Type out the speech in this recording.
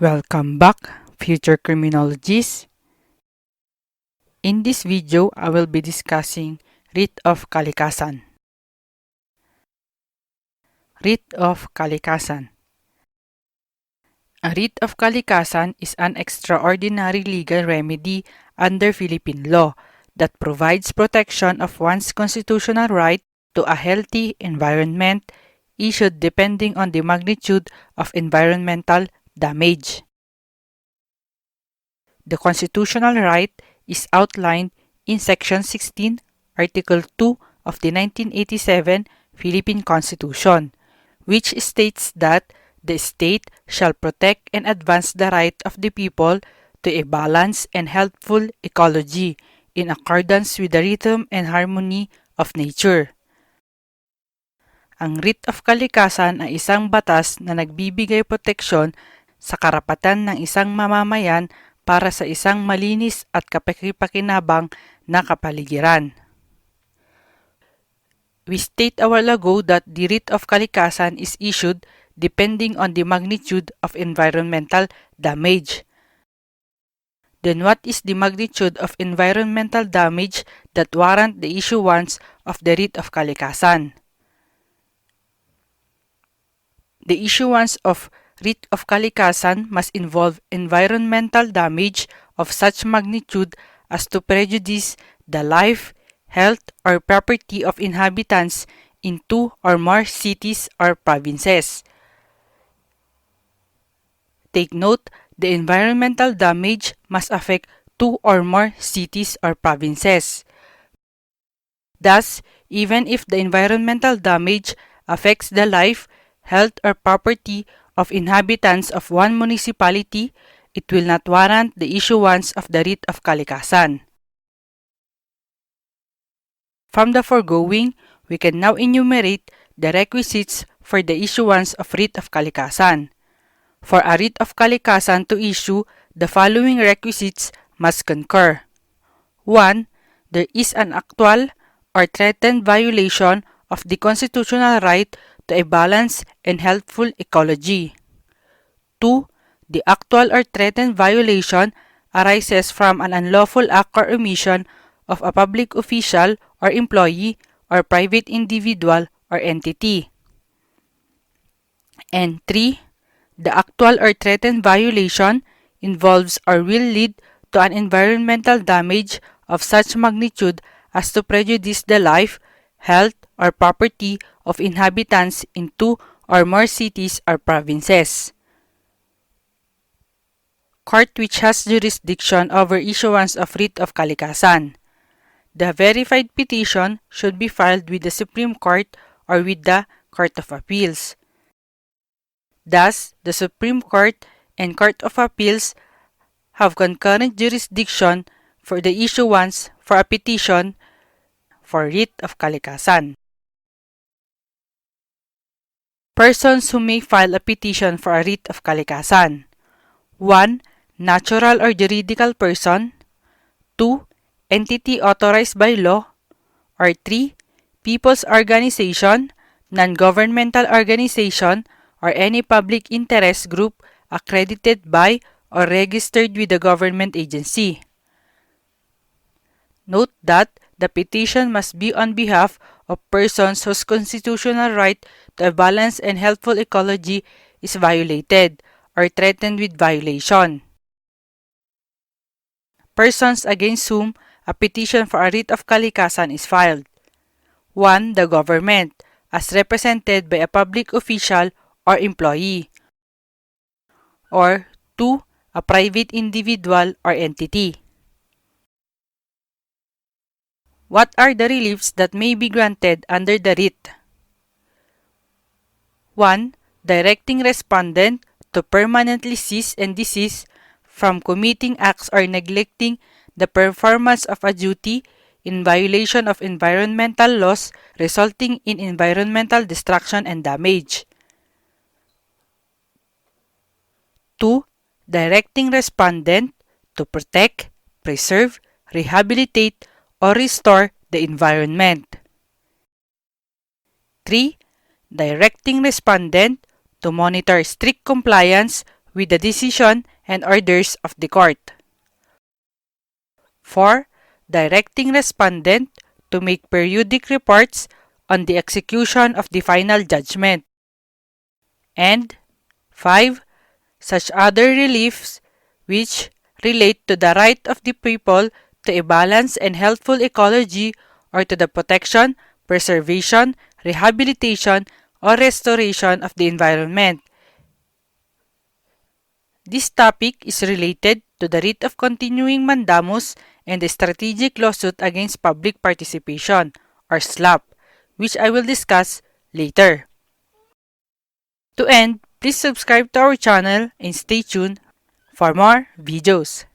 Welcome back, future criminologists. In this video, I will be discussing Writ of Kalikasan. Writ of Kalikasan. A writ of kalikasan is an extraordinary legal remedy under Philippine law that provides protection of one's constitutional right to a healthy environment, issued depending on the magnitude of environmental damage. The constitutional right is outlined in Section 16, Article 2 of the 1987 Philippine Constitution, which states that the state shall protect and advance the right of the people to a balanced and healthful ecology in accordance with the rhythm and harmony of nature. Ang Writ of Kalikasan ay isang batas na nagbibigay proteksyon sa karapatan ng isang mamamayan para sa isang malinis at kapaki-pakinabang na kapaligiran. We state a while ago that the Writ of Kalikasan is issued depending on the magnitude of environmental damage. Then what is the magnitude of environmental damage that warrant the issuance of the Writ of Kalikasan? The issuance of Writ of Kalikasan must involve environmental damage of such magnitude as to prejudice the life, health, or property of inhabitants in two or more cities or provinces. Take note, the environmental damage must affect two or more cities or provinces. Thus, even if the environmental damage affects the life, health, or property of inhabitants of one municipality, it will not warrant the issuance of the Writ of Kalikasan. From the foregoing, we can now enumerate the requisites for the issuance of Writ of Kalikasan. For a Writ of Kalikasan to issue, the following requisites must concur. 1. There is an actual or threatened violation of the constitutional right to a balanced and healthful ecology. 2. The actual or threatened violation arises from an unlawful act or omission of a public official or employee or private individual or entity. And 3. The actual or threatened violation involves or will lead to an environmental damage of such magnitude as to prejudice the life, health, or property of inhabitants in two or more cities or provinces. Court which has jurisdiction over issuance of Writ of Kalikasan. The verified petition should be filed with the Supreme Court or with the Court of Appeals. Thus, the Supreme Court and Court of Appeals have concurrent jurisdiction for the issuance for a petition for Writ of Kalikasan. Persons who may file a petition for a Writ of Kalikasan. 1. Natural or juridical person. 2. Entity authorized by law. Or 3. People's organization, non-governmental organization, or any public interest group accredited by or registered with the government agency. Note that the petition must be on behalf of persons whose constitutional right to a balanced and healthful ecology is violated or threatened with violation. Persons against whom a petition for a Writ of Kalikasan is filed. 1. The government, as represented by a public official or employee. Or 2. A private individual or entity. What are the reliefs that may be granted under the writ? 1. Directing respondent to permanently cease and desist from committing acts or neglecting the performance of a duty in violation of environmental laws resulting in environmental destruction and damage. 2. Directing respondent to protect, preserve, rehabilitate, or restore the environment. 3. Directing respondent to monitor strict compliance with the decision and orders of the court. 4. Directing respondent to make periodic reports on the execution of the final judgment. And 5. Such other reliefs which relate to the right of the people to a balanced and healthful ecology or to the protection, preservation, rehabilitation, or restoration of the environment. This topic is related to the writ of continuing mandamus and the strategic lawsuit against public participation, or SLAP, which I will discuss later. To end, please subscribe to our channel and stay tuned for more videos.